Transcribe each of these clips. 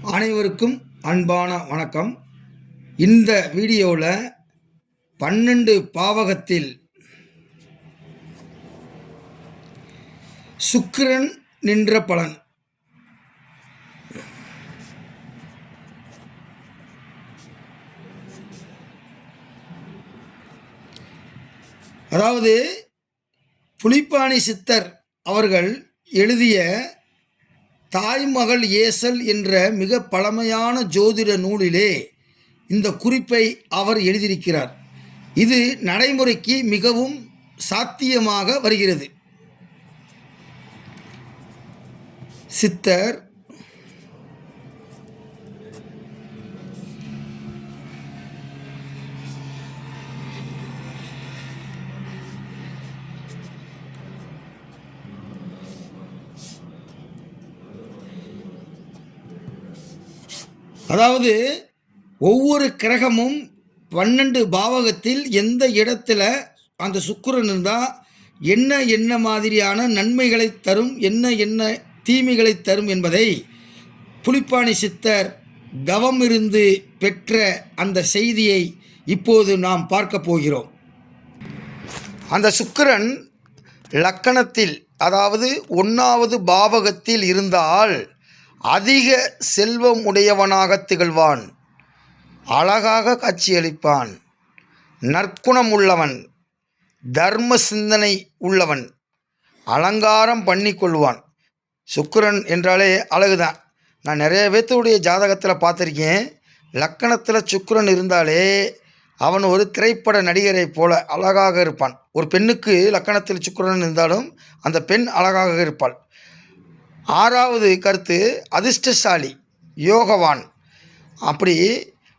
அனைவருக்கும் அன்பான வணக்கம். இந்த வீடியோவில் 12 பாவகத்தில் சுக்கிரன் நின்ற பலன், அதாவது புலிப்பாணி சித்தர் அவர்கள் எழுதிய தாய்மகள் ஏசல் என்ற மிக பழமையான ஜோதிட நூலிலே இந்த குறிப்பை அவர் எழுதியிருக்கிறார். இது நடைமுறைக்கு மிகவும் சாத்தியமாக வருகிறது. சித்தர் அதாவது ஒவ்வொரு கிரகமும் 12 பாவகத்தில் எந்த இடத்துல அந்த சுக்கிரன் இருந்தால் என்ன மாதிரியான நன்மைகளை தரும், என்ன தீமைகளை தரும் என்பதை புலிப்பாணி சித்தர் தவம் இருந்து பெற்ற அந்த செய்தியை இப்போது நாம் பார்க்க போகிறோம். அந்த சுக்கிரன் லக்கணத்தில், அதாவது 1வது பாவகத்தில் இருந்தால் அதிக செல்வம் உடையவனாக திகழ்வான், அழகாக காட்சியளிப்பான், நற்குணம் உள்ளவன், தர்ம சிந்தனை உள்ளவன், அலங்காரம் பண்ணி கொள்வான். சுக்கிரன் என்றாலே அழகுதான். நான் நிறைய பேர்த்துடைய ஜாதகத்தில் பார்த்துருக்கேன். லக்கணத்தில் சுக்கிரன் இருந்தாலே அவன் ஒரு திரைப்பட நடிகரை போல அழகாக இருப்பான். ஒரு பெண்ணுக்கு லக்கணத்தில் சுக்கிரன் இருந்தாலும் அந்த பெண் அழகாக இருப்பாள். 6வது கருத்து அதிர்ஷ்டசாலி, யோகவான். அப்படி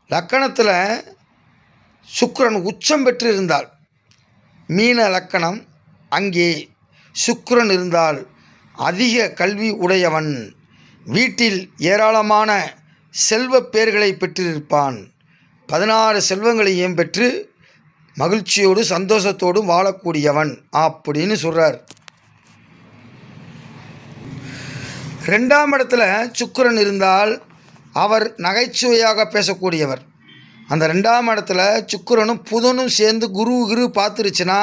லக்கணத்தில் சுக்கிரன் உச்சம் பெற்று இருந்தால், மீன லக்கணம், அங்கே சுக்கிரன் இருந்தால் அதிக கல்வி உடையவன், வீட்டில் ஏராளமான செல்வ பேர்களை பெற்றிருப்பான், 16 செல்வங்களையும் பெற்று மகிழ்ச்சியோடு சந்தோஷத்தோடும் வாழக்கூடியவன் அப்படின்னு சொல்கிறார். 2ஆம் இடத்துல சுக்கிரன் இருந்தால் அவர் நகைச்சுவையாக பேசக்கூடியவர். அந்த 2ஆம் இடத்துல சுக்கிரனும் புதனும் சேர்ந்து குரு பார்த்துருச்சுன்னா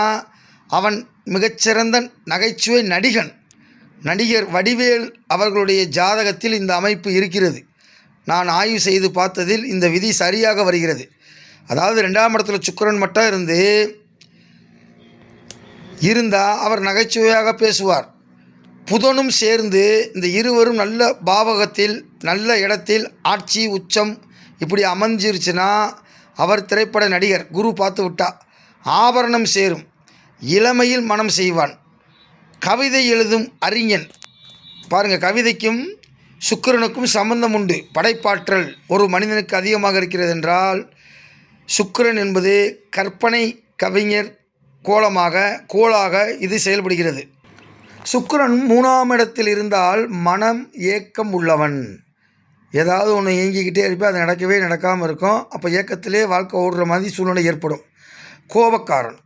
அவன் மிகச்சிறந்த நகைச்சுவை நடிகர் வடிவேல் அவர்களுடைய ஜாதகத்தில் இந்த அமைப்பு இருக்கிறது. நான் ஆய்வு செய்து பார்த்ததில் இந்த விதி சரியாக வருகிறது. அதாவது 2ஆம் இடத்துல சுக்கிரன் மட்டும் இருந்தால் அவர் நகைச்சுவையாக பேசுவார். புதனும் சேர்ந்து இந்த இருவரும் நல்ல பாவகத்தில், நல்ல இடத்தில் ஆட்சி உச்சம் இப்படி அமைஞ்சிருச்சுன்னா அவர் திரைப்பட நடிகர். குரு பார்த்து விட்டா ஆபரணம் சேரும், இளமையில் மனம் செய்வான், கவிதை எழுதும் அறிஞன். பாருங்கள், கவிதைக்கும் சுக்கிரனுக்கும் சம்பந்தம் உண்டு. படைப்பாற்றல் ஒரு மனிதனுக்கு அதிகமாக இருக்கிறது என்றால் சுக்கிரன் என்பது கற்பனை கவிஞர் கோளாக இது செயல்படுகிறது. சுக்கிரன் 3ஆம் இடத்தில் இருந்தால் மனம் ஏக்கம் உள்ளவன். ஏதாவது ஒன்று இயங்கிக்கிட்டே இருப்பேன், அது நடக்காமல் இருக்கும். அப்போ ஏக்கத்திலே வாழ்க்கை ஓடுற மாதிரி சூழ்நிலை ஏற்படும். கோபக்காரன்,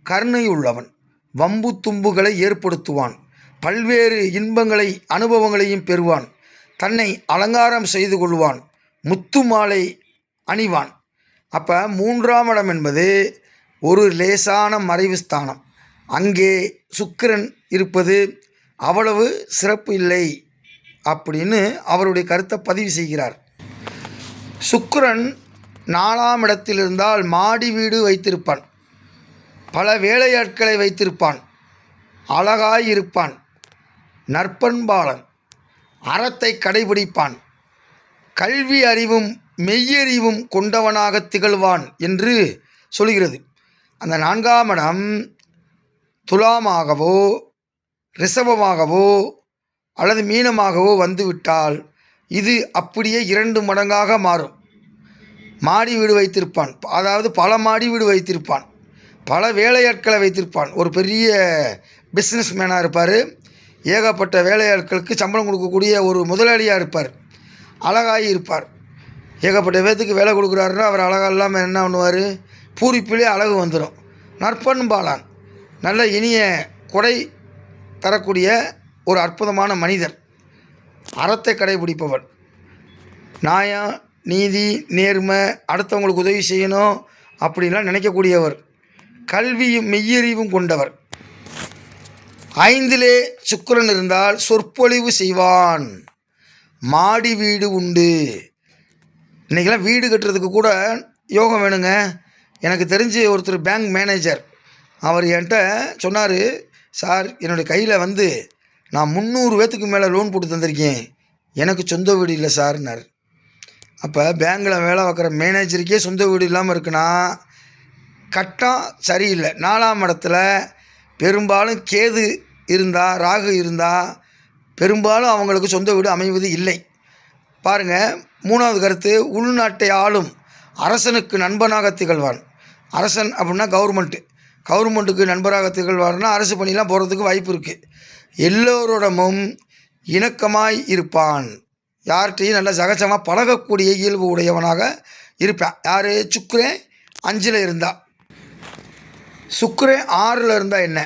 கருணை உள்ளவன், வம்பு தும்புகளை ஏற்படுத்துவான், பல்வேறு இன்பங்களை அனுபவங்களையும் பெறுவான், தன்னை அலங்காரம் செய்து கொள்வான், முத்து மாலை அணிவான். அப்போ 3ஆம் இடம் என்பது ஒரு லேசான மறைவு ஸ்தானம். அங்கே சுக்கிரன் இருப்பது அவ்வளவு சிறப்பு இல்லை அப்படின்னு அவருடைய கருத்தை பதிவு செய்கிறார். சுக்கிரன் 4ஆம் இடத்தில் இருந்தால் மாடி வீடு வைத்திருப்பான், பல வேலையாட்களை வைத்திருப்பான், அழகாயிருப்பான், நற்பண்பாளன், அறத்தை கடைபிடிப்பான், கல்வி அறிவும் மெய்யறிவும் கொண்டவனாக திகழ்வான் என்று சொல்கிறது. அந்த 4ஆம் இடம் துலாமாகவோ ரிஷபமாகவோ அல்லது மீனமாகவோ வந்துவிட்டால் இது அப்படியே 2 மடங்காக மாறும். மாடி வீடு வைத்திருப்பான், அதாவது பல மாடி வீடு வைத்திருப்பான், பல வேலையாட்களை வைத்திருப்பான், ஒரு பெரிய பிஸ்னஸ் மேனாக இருப்பார், ஏகப்பட்ட வேலையாட்களுக்கு சம்பளம் கொடுக்கக்கூடிய ஒரு முதலாளியாக இருப்பார், அழகாகி இருப்பார். ஏகப்பட்ட பேர்த்துக்கு வேலை கொடுக்குறாருன்னா அவர் அழகாக இல்லாமல் என்ன பண்ணுவார், பூரிப்பிலே அழகு வந்துடும். நற்பண்பாளான், நல்ல இனிய கொடை தரக்கூடிய ஒரு அற்புதமான மனிதர், அறத்தை கடைபிடிப்பவன், நியாயம், நீதி, நேர்மை, அடுத்தவங்களுக்கு உதவி செய்யணும் அப்படின்லாம் நினைக்கக்கூடியவர். கல்வியும் மெய்யறிவும் கொண்டவர். 5லே சுக்கிரன் இருந்தால் சொற்பொழிவு செய்வான். மாடி வீடு உண்டு. இன்றைக்கெல்லாம் வீடு கட்டுறதுக்கு கூட யோகம் வேணுங்க. எனக்கு தெரிஞ்சு ஒருத்தர் பேங்க் மேனேஜர், அவர் என்கிட்ட சொன்னார், சார் என்னுடைய கையில் வந்து நான் 300 பேத்துக்கு மேலே லோன் போட்டு தந்திருக்கேன், எனக்கு சொந்த வீடு இல்லை சார்னார். அப்போ பேங்கில் வேலை பார்க்குற மேனேஜருக்கே சொந்த வீடு இல்லாமல் இருக்குன்னா கட்டம் சரியில்லை. 4ஆம் இடத்துல பெரும்பாலும் கேது இருந்தால், ராகு இருந்தால் பெரும்பாலும் அவங்களுக்கு சொந்த வீடு அமைவது இல்லை. பாருங்கள், 3வது கருத்து, உள்நாட்டை ஆளும் அரசனுக்கு நண்பனாக திகழ்வான். அரசன் அப்படின்னா கவர்மெண்ட்டுக்கு நண்பராக திகழ்வார்னா அரசு பணியெலாம் போகிறதுக்கு வாய்ப்பு இருக்குது. எல்லோரோடமும் இணக்கமாய் இருப்பான். யார்கிட்டையும் நல்லா சகஜமாக பழகக்கூடிய இயல்பு உடையவனாக இருப்பான். யார்? சுக்கிரன் 5ல் இருந்தால். சுக்கிரன் 6ல் இருந்தால் என்ன?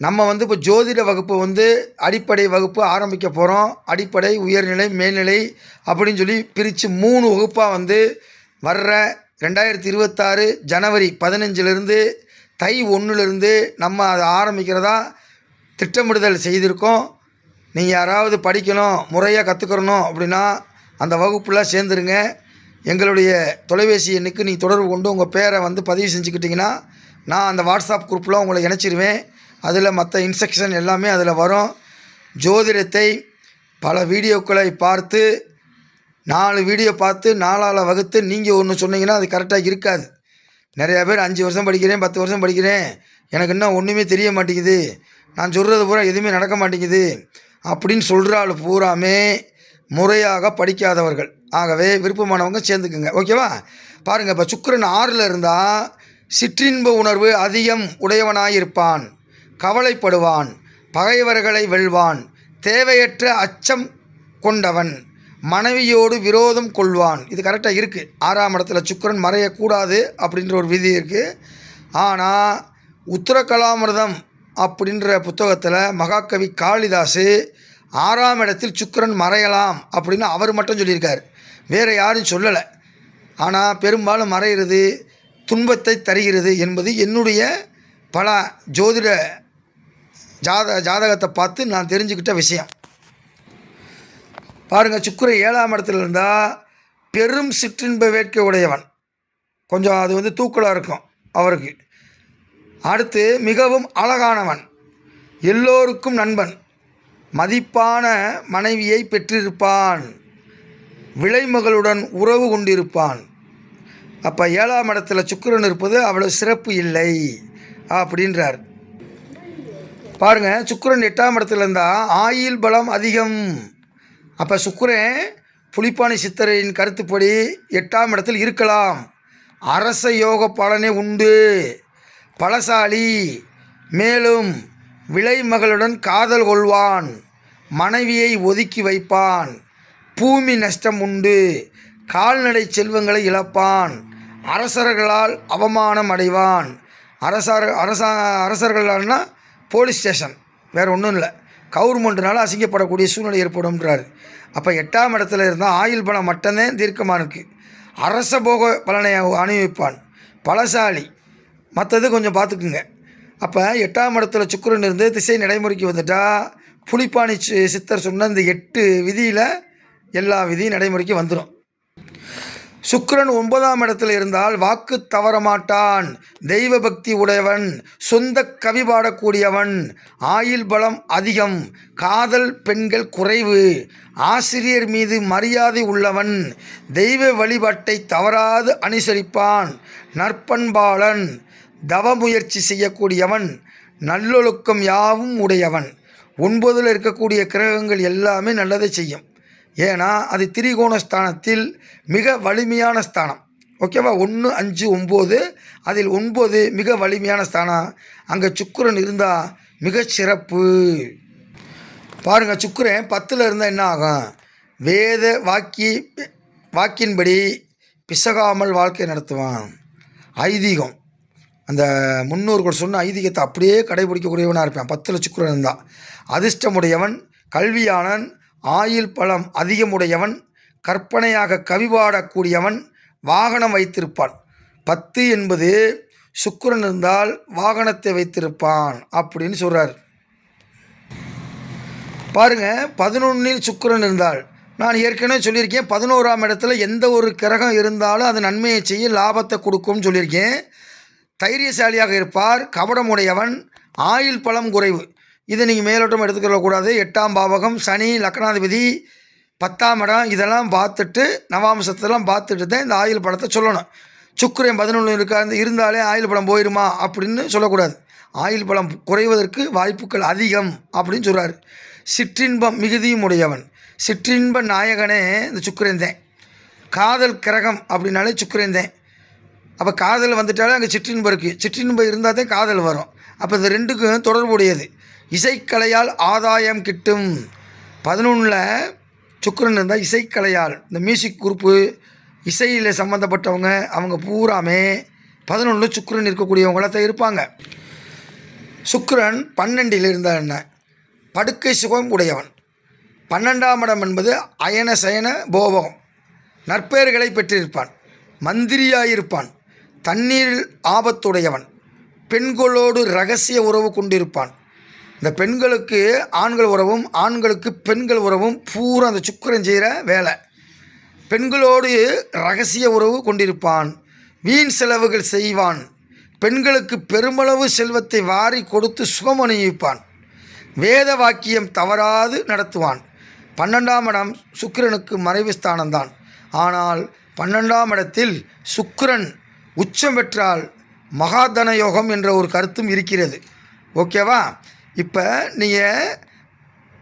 நம்ம இப்போ ஜோதிட வகுப்பு அடிப்படை வகுப்பு ஆரம்பிக்க போகிறோம். அடிப்படை, உயர்நிலை, மேல்நிலை அப்படின்னு சொல்லி பிரித்து 3 வகுப்பாக வர்ற 2026 ஜனவரி 15லேருந்து தை 1லேருந்து நம்ம அதை ஆரம்பிக்கிறதா திட்டமிடுதல் செய்திருக்கோம். நீங்கள் யாராவது படிக்கணும், முறையாக கற்றுக்கிறணும் அப்படின்னா அந்த வகுப்பில் சேர்ந்துருங்க. எங்களுடைய தொலைபேசி எண்ணுக்கு நீங்கள் தொடர்பு கொண்டு உங்கள் பேரை பதிவு செஞ்சுக்கிட்டிங்கன்னா நான் அந்த வாட்ஸ்அப் குரூப்பில் உங்களை இணைச்சிருவேன். அதில் மற்ற இன்ஸ்ட்ரக்ஷன் எல்லாமே அதில் வரும். ஜோதிடத்தை பல வீடியோக்களை பார்த்து 4 வீடியோ பார்த்து 4ஆல் வகுத்து நீங்கள் ஒன்று சொன்னீங்கன்னா அது கரெக்டாக இருக்காது. நிறையா பேர் 5 வருஷம் படிக்கிறேன், 10 வருஷம் படிக்கிறேன், எனக்கு இன்னும் ஒன்றுமே தெரிய மாட்டேங்குது, நான் சொல்கிறது பூரா எதுவுமே நடக்க மாட்டேங்குது அப்படின்னு சொல்கிறாள் பூராமே முறையாக படிக்காதவர்கள். ஆகவே விருப்பமானவங்க சேர்ந்துக்குங்க. ஓகேவா? பாருங்கள், இப்போ சுக்கிரன் 6ல் இருந்தால் சிற்றின்ப உணர்வு அதிகம் உடையவனாயிருப்பான். கவலைப்படுவான், பகைவர்களை வெல்வான், தேவையற்ற அச்சம் கொண்டவன், மனைவியோடு விரோதம் கொள்வான். இது கரெக்டாக இருக்குது. 6ஆம் இடத்துல சுக்கிரன் மறையக்கூடாது அப்படின்ற ஒரு விதி இருக்குது. ஆனால் உத்தரகலாமிர்தம் அப்படின்ற புத்தகத்தில் மகாகவி காளிதாசு 6ஆம் இடத்தில் சுக்கிரன் மறையலாம் அப்படின்னு அவர் மட்டும் சொல்லியிருக்கார், வேறு யாரும் சொல்லலை. ஆனால் பெரும்பாலும் மறைகிறது துன்பத்தை தருகிறது என்பது என்னுடைய பல ஜோதிட ஜாதகத்தை பார்த்து நான் தெரிஞ்சுக்கிட்ட விஷயம். பாருங்கள், சுக்கிரன் 7ஆம் இடத்துல இருந்தால் பெரும் சிற்றின்ப வேட்கை உடையவன். கொஞ்சம் அது தூக்கலாக இருக்கும் அவருக்கு. அடுத்து மிகவும் அழகானவன், எல்லோருக்கும் நண்பன், மதிப்பான மனைவியை பெற்றிருப்பான், விலைமகளுடன் உறவு கொண்டிருப்பான். அப்போ 7ஆம் இடத்துல சுக்கிரன் இருப்பது அவ்வளோ சிறப்பு இல்லை அப்படின்றார். பாருங்கள், சுக்கிரன் 8ஆம் இடத்துல இருந்தால் ஆயுள் பலம் அதிகம். அப்போ சுக்கிரன் புலிப்பாணி சித்தரின் கருத்துப்படி 8ஆம் இடத்தில் இருக்கலாம். அரச யோக பலனே உண்டு, பலசாலி, மேலும் விலைமகளுடன் காதல் கொள்வான், மனைவியை ஒதுக்கி வைப்பான், பூமி நஷ்டம் உண்டு, கால்நடை செல்வங்களை இழப்பான், அரசர்களால் அவமானம் அடைவான். அரசர்களால்னா போலீஸ் ஸ்டேஷன், வேறு ஒன்றும் இல்லை, கவர்மெண்ட்னால அசிங்கப்படக்கூடிய சூழ்நிலை ஏற்படும்ன்றார். அப்போ 8ஆம் இடத்துல இருந்தால் ஆயுள் பலம் மட்டும்தான் தீர்க்கமாக இருக்குது. அரச போக பலனை அனுபவிப்பான், பலசாலி, மற்றது கொஞ்சம் பார்த்துக்குங்க. அப்போ 8ஆம் இடத்துல சுக்கிரன் இருந்து திசை நடைமுறைக்கு வந்துட்டால் புலிப்பாணி சித்தர் சொன்ன இந்த 8 விதியில் எல்லா விதியும் நடைமுறைக்கு வந்துடும். சுக்கிரன் 9ஆம் இடத்துல இருந்தால் வாக்கு தவறமாட்டான், தெய்வ பக்தி உடையவன், சொந்த கவி பாடக்கூடியவன், ஆயுள் பலம் அதிகம், காதல் பெண்கள் குறைவு, ஆசிரியர் மீது மரியாதை உள்ளவன், தெய்வ வழிபாட்டை தவறாது அனுசரிப்பான், நற்பண்பாளன், தவ முயற்சி செய்யக்கூடியவன், நல்லொழுக்கம் யாவும் உடையவன். 9ல் இருக்கக்கூடிய கிரகங்கள் எல்லாமே நல்லதை செய்யும். ஏன்னா அது திரிகோண ஸ்தானத்தில் மிக வலிமையான ஸ்தானம். ஓகேவா? 1, 5, 9, அதில் 9 மிக வலிமையான ஸ்தானம். அங்கே சுக்கிரன் இருந்தால் மிக சிறப்பு. பாருங்கள், சுக்கிரன் 10ல் இருந்தால் என்ன ஆகும்? வேத வாக்கின்படி பிசகாமல் வாழ்க்கை நடத்துவான். ஐதீகம், அந்த முன்னோர்கள் சொன்ன ஐதீகத்தை அப்படியே கடைபிடிக்கக்கூடியவனாக இருப்பான் 10ல் சுக்கிரன் இருந்தால். அதிர்ஷ்டமுடையவன், கல்வியானன், ஆயுள் பலம் அதிகமுடையவன், கற்பனையாக கவி பாடக்கூடியவன் வாகனம் வைத்திருப்பான். 10 என்பது சுக்கிரன் இருந்தால் வாகனத்தை வைத்திருப்பான் அப்படின்னு சொல்கிறார். பாருங்கள், 11ல் சுக்கிரன் இருந்தால், நான் ஏற்கனவே சொல்லியிருக்கேன் 11ஆம் இடத்துல எந்த ஒரு கிரகம் இருந்தாலும் அது நன்மையை செய்ய லாபத்தை கொடுக்கும்னு சொல்லியிருக்கேன். தைரியசாலியாக இருப்பார், கபடமுடையவன், ஆயுள் பலம் குறைவு. இதை நீங்கள் மேலோட்டம் எடுத்துக்கொள்ளக்கூடாது. 8ஆம் பாவகம், சனி, லக்னாதிபதி, 10ஆம் இடம், இதெல்லாம் பார்த்துட்டு நவாம்சத்தெல்லாம் பார்த்துட்டு தான் இந்த ஆயுள் பலத்தை சொல்லணும். சுக்கிரன் 11 இருந்தாலே ஆயுள் பலம் போயிடுமா அப்படின்னு சொல்லக்கூடாது. ஆயுள் பலம் குறைவதற்கு வாய்ப்புகள் அதிகம் அப்படின்னு சொல்கிறார். சிற்றின்பம் மிகுதியும் உடையவன், சிற்றின்ப நாயகனே இந்த சுக்கிரன் தான். காதல் கிரகம் அப்படின்னாலே சுக்கிரன் தான். அப்போ காதல் வந்துட்டாலே அங்கே சிற்றின்பம் இருக்குது. சிற்றின்பம் இருந்தால் தான் காதல் வரும். அப்போ இந்த ரெண்டுக்கும் தொடர்புடையது. இசைக்கலையால் ஆதாயம் கிட்டும். 11ல் சுக்கிரன் இருந்தால் இசைக்கலையால், இந்த மியூசிக் குரூப்பு, இசையில் சம்மந்தப்பட்டவங்க, அவங்க பூராமே 11ல் சுக்கிரன் இருக்கக்கூடியவங்களாக தான் இருப்பாங்க. சுக்கிரன் 12ல் இருந்தால் என்ன? படுக்கை சுகம் உடையவன். 12ஆம் இடம் என்பது அயன சயன போபகம், நற்பெயர்களை பெற்றிருப்பான், மந்திரியாயிருப்பான், தண்ணீரில் ஆபத்துடையவன், பெண்களோடு இரகசிய உறவு கொண்டிருப்பான். இந்த பெண்களுக்கு ஆண்கள் உறவும் ஆண்களுக்கு பெண்கள் உறவும் பூரா அந்த சுக்கிரன் செய்கிற வேலை. பெண்களோடு இரகசிய உறவு கொண்டிருப்பான், வீண் செலவுகள் செய்வான், பெண்களுக்கு பெருமளவு செல்வத்தை வாரி கொடுத்து சுகம் அனுபவிப்பான், வேத வாக்கியம் தவறாது நடத்துவான். 12ஆம் இடம் சுக்கிரனுக்கு மறைவு ஸ்தானம்தான். ஆனால் 12ஆம் இடத்தில் சுக்கிரன் உச்சம் பெற்றால் மகாதன யோகம் என்ற ஒரு கருத்தும் இருக்கிறது. ஓகேவா? இப்போ நீங்கள்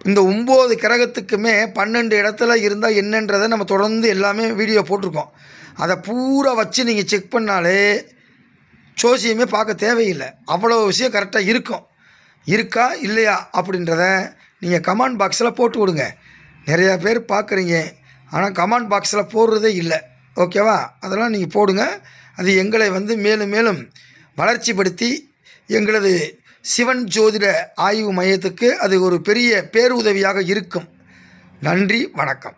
இந்த 9 கிரகத்துக்குமே 12 இடத்துல இருந்தால் என்னன்றதை நம்ம தொடர்ந்து எல்லாமே வீடியோ போட்டிருக்கோம். அதை பூரா வச்சு நீங்கள் செக் பண்ணாலே ஜோசியமே பார்க்க தேவையில்லை. அவ்வளோ விஷயம் கரெக்டாக இருக்கும். இருக்கா இல்லையா அப்படின்றத நீங்கள் கமெண்ட் பாக்ஸில் போட்டு விடுங்க. நிறையா பேர் பார்க்குறீங்க, ஆனால் கமெண்ட் பாக்ஸில் போடுறதே இல்லை. ஓகேவா? அதெல்லாம் நீங்கள் போடுங்க. அது எங்களை மேலும் மேலும் வளர்ச்சிப்படுத்தி எங்களது சிவன் ஜோதிட ஆய்வு மையத்துக்கு அது ஒரு பெரிய பேருதவியாக இருக்கும். நன்றி, வணக்கம்.